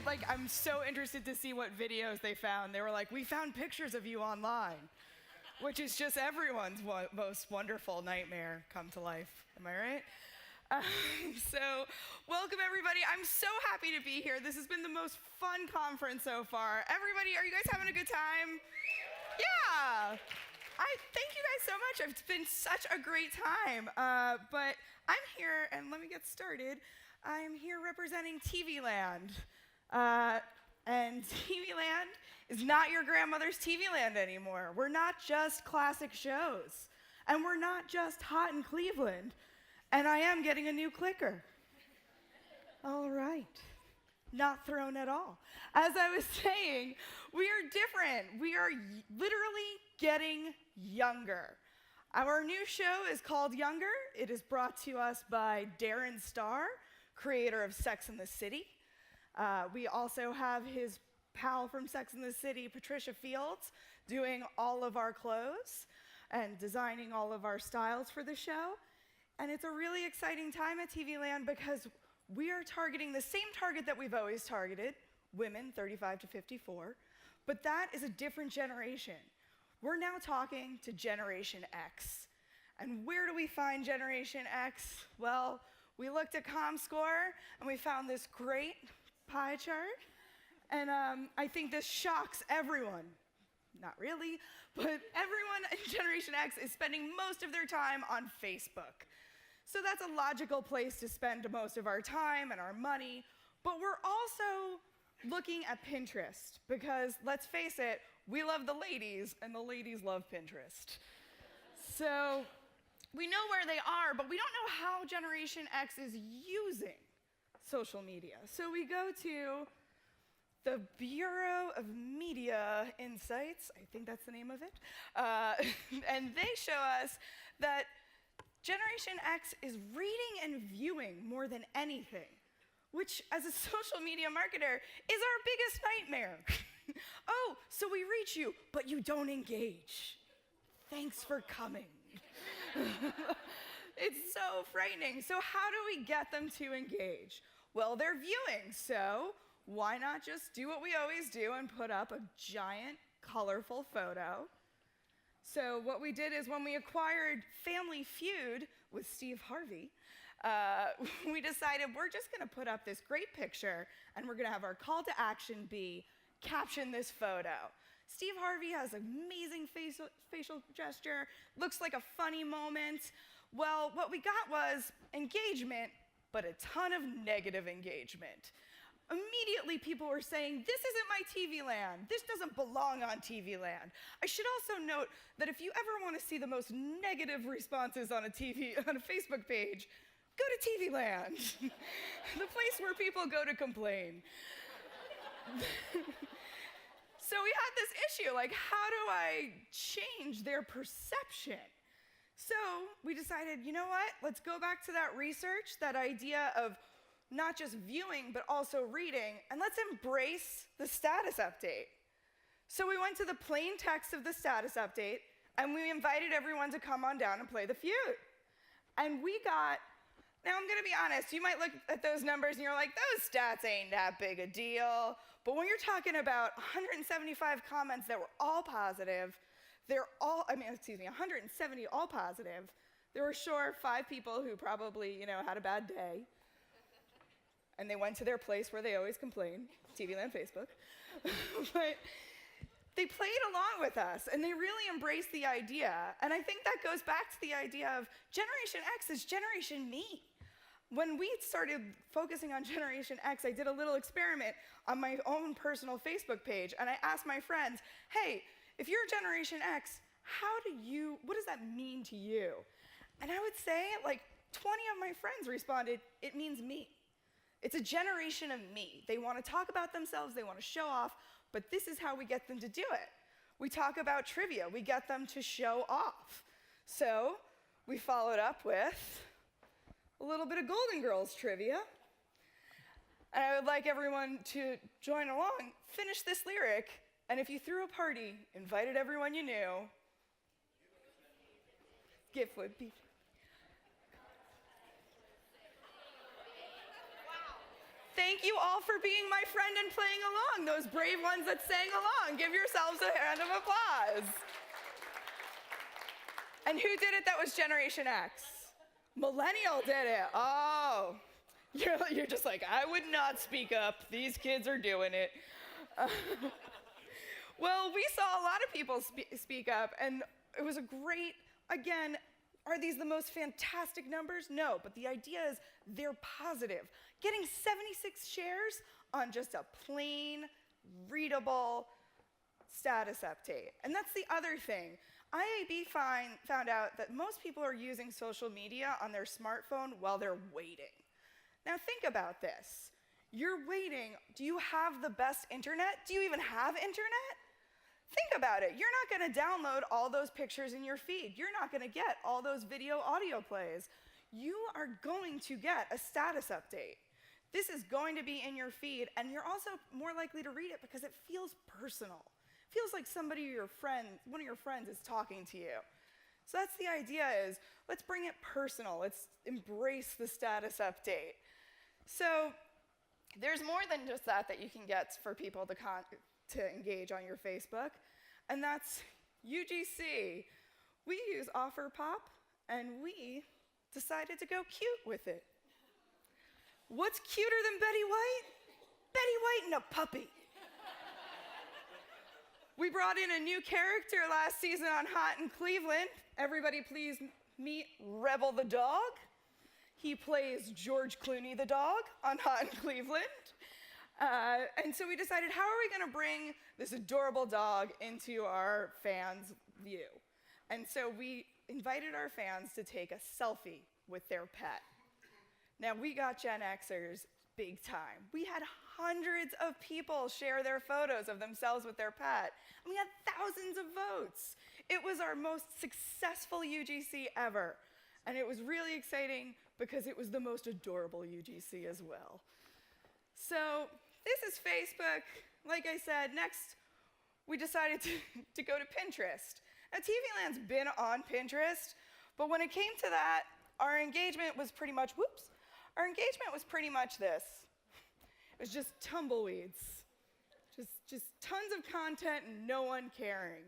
I'm so interested to see what videos they found. They were like, we found pictures of you online, which is just everyone's most wonderful nightmare come to life. Am I right? So, welcome everybody. I'm so happy to be here. This has been the most fun conference so far. Everybody, are you guys having a good time? Yeah. I thank you guys so much. It's been such a great time. But I'm here, and let me get started. I'm here representing TV Land. And TV Land is not your grandmother's TV Land anymore. We're not just classic shows. And we're not just hot in Cleveland. And I am getting a new clicker. All right. Not thrown at all. As I was saying, we are different. We are literally getting younger. Our new show is called Younger. It is brought to us by Darren Star, creator of Sex and the City. We also have his pal from Sex and the City, Patricia Fields, doing all of our clothes and designing all of our styles for the show. And it's a really exciting time at TV Land because we are targeting the same target that we've always targeted, women 35 to 54, but that is a different generation. We're now talking to Generation X. And where do we find Generation X? Well, we looked at ComScore and we found this great pie chart. And I think this shocks everyone. Not really, but everyone in Generation X is spending most of their time on Facebook. So that's a logical place to spend most of our time and our money, but we're also looking at Pinterest because, let's face it, we love the ladies and the ladies love Pinterest. So we know where they are, but we don't know how Generation X is using social media. So we go to the Bureau of Media Insights, I think that's the name of it, and they show us that Generation X is reading and viewing more than anything, which, as a social media marketer, is our biggest nightmare. Oh, so we reach you, but you don't engage. Thanks for coming. It's so frightening. So how do we get them to engage? Well, they're viewing, so why not just do what we always do and put up a giant, colorful photo? So what we did is when we acquired Family Feud with Steve Harvey, we decided we're just going to put up this great picture and we're going to have our call to action be, caption this photo. Steve Harvey has an amazing facial gesture, looks like a funny moment. Well, what we got was engagement, but a ton of negative engagement. Immediately, people were saying, this isn't my TV Land. This doesn't belong on TV Land. I should also note that if you ever want to see the most negative responses on a Facebook page, go to TV Land, the place where people go to complain. So we had this issue, like, how do I change their perception? So we decided, you know what? Let's go back to that research, that idea of not just viewing, but also reading, and let's embrace the status update. So we went to the plain text of the status update, and we invited everyone to come on down and play the feud. And we got, now I'm gonna be honest, you might look at those numbers and you're like, those stats ain't that big a deal. But when you're talking about 175 comments that were all positive, 170 all positive, there were sure 5 people who probably, had a bad day. And they went to their place where they always complain, TV Land Facebook. But they played along with us, and they really embraced the idea. And I think that goes back to the idea of Generation X is Generation Me. When we started focusing on Generation X, I did a little experiment on my own personal Facebook page, and I asked my friends, hey, if you're Generation X, what does that mean to you? And I would say, like, 20 of my friends responded, it means me. It's a generation of me. They want to talk about themselves, they want to show off, but this is how we get them to do it. We talk about trivia, we get them to show off. So we followed up with a little bit of Golden Girls trivia. And I would like everyone to join along, finish this lyric, and if you threw a party, invited everyone you knew, gift would be. thank you all for being my friend and playing along. Those brave ones that sang along. Give yourselves a round of applause. And who did it that was Generation X? Millennial did it. Oh, you're just like, I would not speak up. These kids are doing it. Well, we saw a lot of people speak up, and it was a great, again, are these the most fantastic numbers? No, but the idea is they're positive. Getting 76 shares on just a plain, readable status update. And that's the other thing. IAB found out that most people are using social media on their smartphone while they're waiting. Now think about this. You're waiting. Do you have the best internet? Do you even have internet? Think about it. You're not going to download all those pictures in your feed. You're not going to get all those video audio plays. You are going to get a status update. This is going to be in your feed, and you're also more likely to read it because it feels personal. It feels like one of your friends is talking to you. So that's the idea is, let's bring it personal. Let's embrace the status update. So there's more than just that you can get for people to engage on your Facebook, and that's UGC. We use OfferPop, and we decided to go cute with it. What's cuter than Betty White? Betty White and a puppy. We brought in a new character last season on Hot in Cleveland. Everybody please meet Rebel the dog. He plays George Clooney the dog on Hot in Cleveland. And so we decided, how are we going to bring this adorable dog into our fans' view? And so we invited our fans to take a selfie with their pet. Now, we got Gen Xers big time. We had hundreds of people share their photos of themselves with their pet. And we had thousands of votes. It was our most successful UGC ever. And it was really exciting because it was the most adorable UGC as well. So this is Facebook. Like I said, next we decided to go to Pinterest. Now, TV Land's been on Pinterest, but when it came to that, our engagement was pretty much, our engagement was pretty much this. It was just tumbleweeds. Just tons of content and no one caring.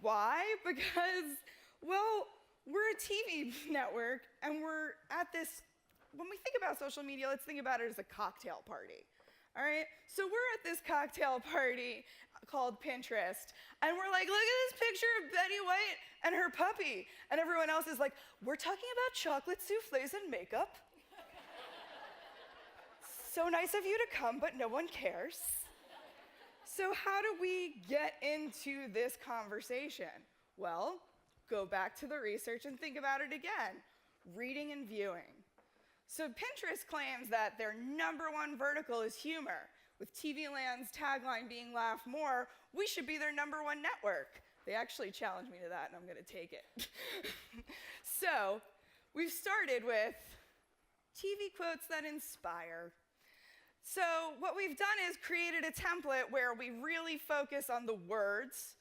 Why? Because, well, we're a TV network and we're at this, when we think about social media, let's think about it as a cocktail party. All right? So we're at this cocktail party called Pinterest, and we're like, look at this picture of Betty White and her puppy. And everyone else is like, we're talking about chocolate souffles and makeup. So nice of you to come, but no one cares. So how do we get into this conversation? Well, go back to the research and think about it again. Reading and viewing. So Pinterest claims that their #1 vertical is humor. With TV Land's tagline being laugh more, we should be their #1 network. They actually challenged me to that, and I'm going to take it. So we've started with TV quotes that inspire. So what we've done is created a template where we really focus on the words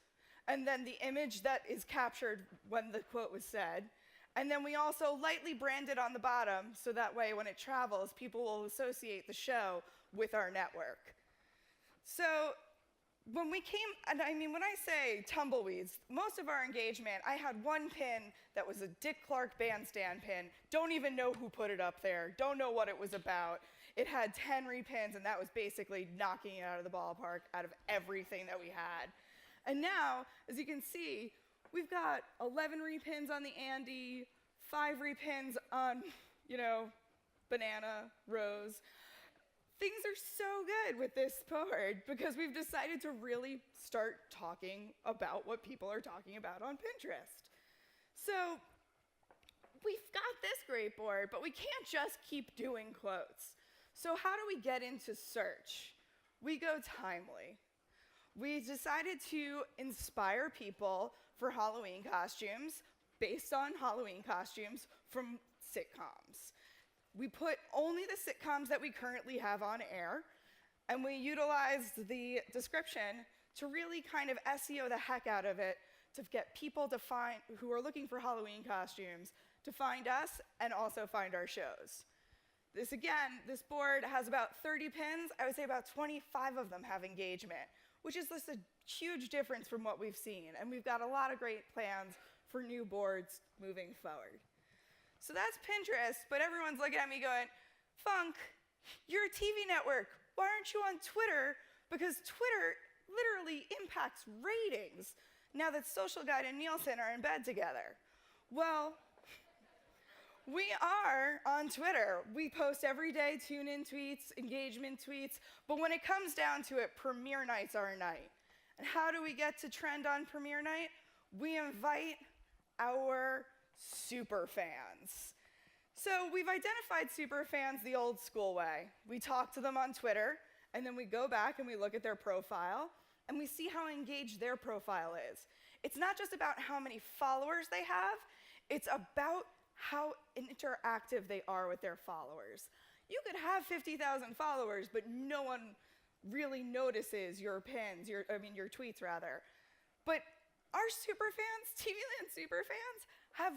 and then the image that is captured when the quote was said. And then we also lightly brand it on the bottom so that way when it travels, people will associate the show with our network. So when we came, and I mean, when I say tumbleweeds, most of our engagement, I had one pin that was a Dick Clark bandstand pin. Don't even know who put it up there. Don't know what it was about. It had 10 repins, and that was basically knocking it out of the ballpark out of everything that we had. And now, as you can see, we've got 11 repins on the Andy, 5 repins on, Banana, Rose. Things are so good with this board because we've decided to really start talking about what people are talking about on Pinterest. So we've got this great board, but we can't just keep doing quotes. So how do we get into search? We go timely. We decided to inspire people for Halloween costumes based on Halloween costumes from sitcoms. We put only the sitcoms that we currently have on air, and we utilized the description to really kind of SEO the heck out of it to get people to find, who are looking for Halloween costumes, to find us and also find our shows. This board has about 30 pins. I would say about 25 of them have engagement, which is just a huge difference from what we've seen. And we've got a lot of great plans for new boards moving forward. So that's Pinterest, but everyone's looking at me going, Funk, you're a TV network. Why aren't you on Twitter? Because Twitter literally impacts ratings now that Social Guide and Nielsen are in bed together. Well, we are on Twitter. We post every day tune-in tweets, engagement tweets, but when it comes down to it, premiere night's our night. And how do we get to trend on premiere night? We invite our super fans. So we've identified super fans the old school way. We talk to them on Twitter, and then we go back and we look at their profile, and we see how engaged their profile is. It's not just about how many followers they have, it's about how interactive they are with their followers. You could have 50,000 followers, but no one really notices your pins, your tweets rather. But our super fans, TV Land super fans, have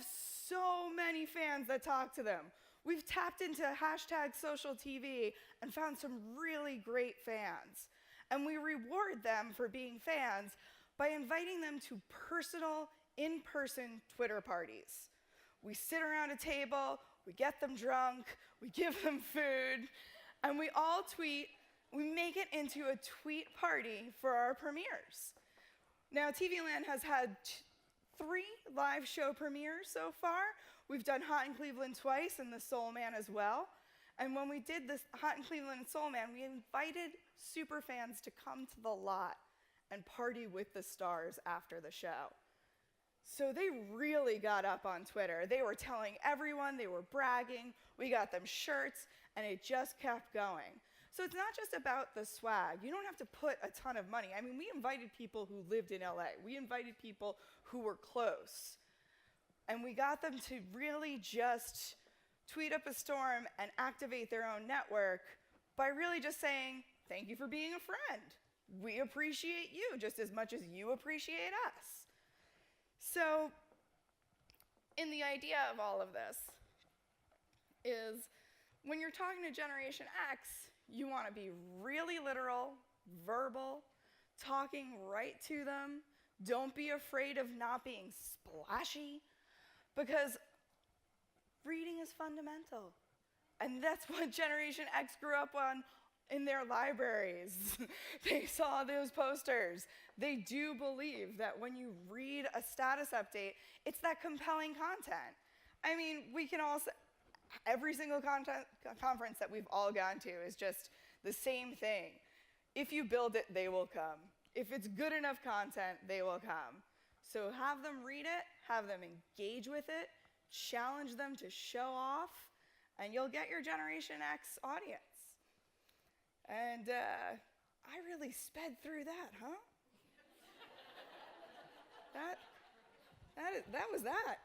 so many fans that talk to them. We've tapped into #SocialTV and found some really great fans. And we reward them for being fans by inviting them to personal, in-person Twitter parties. We sit around a table, we get them drunk, we give them food, and we all tweet. We make it into a tweet party for our premieres. Now, TV Land has had 3 live show premieres so far. We've done Hot in Cleveland twice and the Soul Man as well. And when we did this Hot in Cleveland and Soul Man, we invited super fans to come to the lot and party with the stars after the show. So they really got up on Twitter. They were telling everyone, they were bragging, we got them shirts, and it just kept going. So it's not just about the swag. You don't have to put a ton of money. I mean, we invited people who lived in LA. We invited people who were close. And we got them to really just tweet up a storm and activate their own network by really just saying, thank you for being a friend. We appreciate you just as much as you appreciate us. So, in the idea of all of this is when you're talking to Generation X, you want to be really literal, verbal, talking right to them. Don't be afraid of not being splashy, because reading is fundamental. And that's what Generation X grew up on in their libraries. They saw those posters. They do believe that when you read a status update, it's that compelling content. I mean, we can all say, every single conference that we've all gone to is just the same thing. If you build it, they will come. If it's good enough content, they will come. So have them read it, have them engage with it, challenge them to show off, and you'll get your Generation X audience. And I really sped through that, huh? That was that.